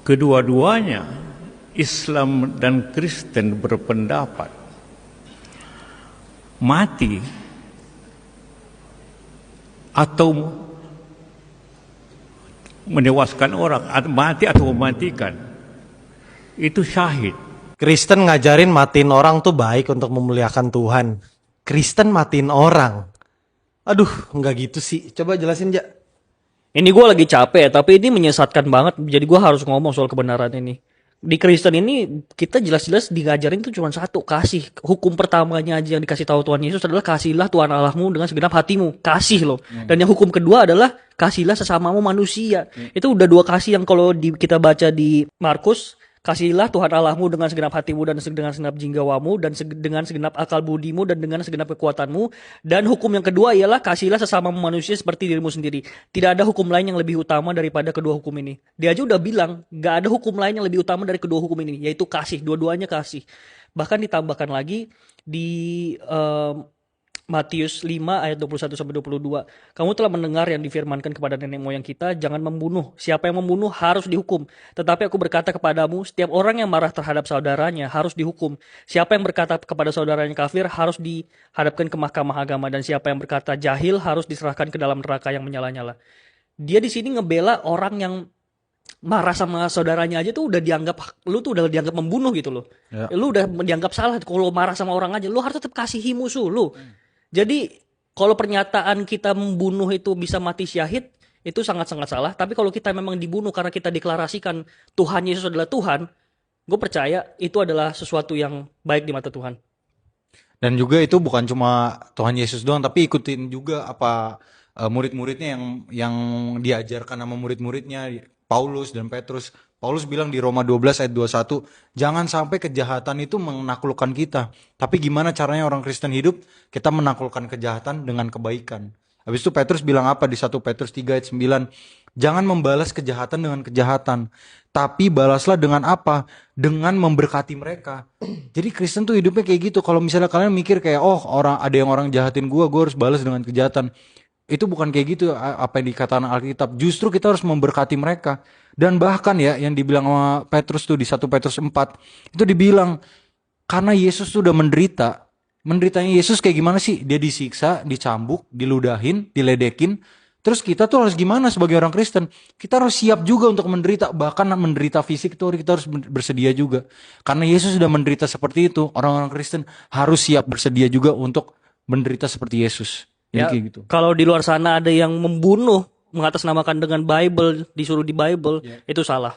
Kedua-duanya, Islam dan Kristen, berpendapat mati atau menewaskan orang, mati atau mematikan, itu syahid. Kristen ngajarin matiin orang tuh baik untuk memuliakan Tuhan. Kristen matiin orang. Aduh, nggak gitu sih. Coba jelasin, Ja. Ini gue lagi capek, tapi ini menyesatkan banget. Jadi gue harus ngomong soal kebenaran ini. Di Kristen ini kita jelas-jelas diajarin tuh cuma satu, kasih. Hukum pertamanya aja yang dikasih tahu Tuhan Yesus adalah kasihlah Tuhan Allahmu dengan segenap hatimu. Kasih loh. Dan yang hukum kedua adalah kasihlah sesamamu manusia. Itu udah dua kasih yang kalau kita baca di Markus, kasihlah Tuhan Allahmu dengan segenap hatimu dan dengan segenap jinggawamu dan dengan segenap akal budimu dan dengan segenap kekuatanmu. Dan hukum yang kedua ialah kasihlah sesama manusia seperti dirimu sendiri. Tidak ada hukum lain yang lebih utama daripada kedua hukum ini. Dia aja udah bilang gak ada hukum lain yang lebih utama dari kedua hukum ini, yaitu kasih. Dua-duanya kasih. Bahkan ditambahkan lagi di Matius 5 ayat 21-22. Kamu telah mendengar yang difirmankan kepada nenek moyang kita, jangan membunuh. Siapa yang membunuh harus dihukum. Tetapi aku berkata kepadamu, setiap orang yang marah terhadap saudaranya harus dihukum. Siapa yang berkata kepada saudaranya kafir harus dihadapkan ke mahkamah agama. Dan siapa yang berkata jahil harus diserahkan ke dalam neraka yang menyala-nyala. Dia di sini ngebela orang yang marah sama saudaranya aja tuh udah dianggap, lu tuh udah dianggap membunuh gitu loh. Ya. Lu udah dianggap salah. Kalau marah sama orang aja, lu harus tetap kasihi musuh lu. Jadi kalau pernyataan kita membunuh itu bisa mati syahid, itu sangat-sangat salah. Tapi kalau kita memang dibunuh karena kita deklarasikan Tuhan Yesus adalah Tuhan, gue percaya itu adalah sesuatu yang baik di mata Tuhan. Dan juga itu bukan cuma Tuhan Yesus doang, tapi ikutin juga apa murid-muridnya yang diajarkan sama murid-muridnya, Paulus dan Petrus. Paulus bilang di Roma 12 ayat 21, jangan sampai kejahatan itu menaklukkan kita. Tapi gimana caranya orang Kristen hidup? Kita menaklukkan kejahatan dengan kebaikan. Habis itu Petrus bilang apa di 1 Petrus 3 ayat 9? Jangan membalas kejahatan dengan kejahatan. Tapi balaslah dengan apa? Dengan memberkati mereka. Jadi Kristen tuh hidupnya kayak gitu. Kalau misalnya kalian mikir kayak, oh ada yang jahatin gue harus balas dengan kejahatan. Itu bukan kayak gitu apa yang dikatakan Alkitab. Justru kita harus memberkati mereka. Dan bahkan ya yang dibilang sama Petrus tuh di 1 Petrus 4 itu dibilang karena Yesus tuh udah menderita. Menderitanya Yesus kayak gimana sih? Dia disiksa, dicambuk, diludahin, diledekin. Terus kita tuh harus gimana sebagai orang Kristen? Kita harus siap juga untuk menderita. Bahkan menderita fisik tuh kita harus bersedia juga. Karena Yesus sudah menderita seperti itu. Orang-orang Kristen harus siap bersedia juga untuk menderita seperti Yesus. Ya, Kayak gitu. kalau di luar sana ada yang membunuh mengatasnamakan dengan Bible, disuruh di Bible, itu salah.